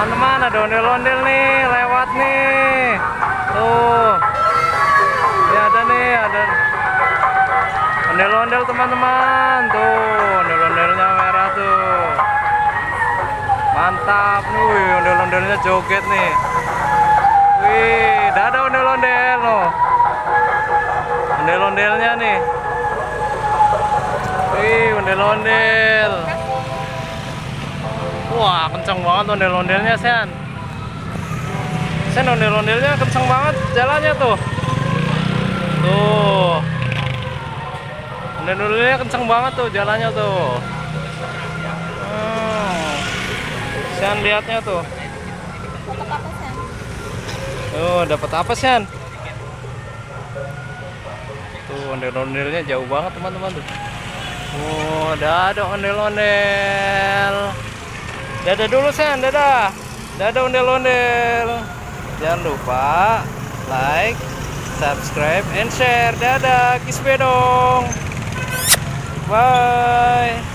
Teman-teman, ada ondel-ondel nih lewat nih. Tuh. Ini ada nih, ada ondel-ondel teman-teman. Tuh, ondel-ondelnya merah tuh. Mantap nih, wih, ondel-ondelnya joget nih. Wih, ada ondel-ondel loh. Ondel-ondelnya nih. Wih, ondel-ondel. Wah, kenceng banget ondel-ondelnya, Sen. Sen, ondel-ondelnya kenceng banget jalannya tuh. Tuh. Ondel-ondelnya kenceng banget tuh jalannya tuh. Sen, lihatnya tuh. Tuh, dapat apa, Sen? Tuh, ondel-ondelnya jauh banget, teman-teman tuh. Oh, ada ondel-ondel. Dadah dulu, Sen, dadah. Dadah ondel-ondel. Jangan lupa like, subscribe, and share. Dadah, kiss dong. Bye.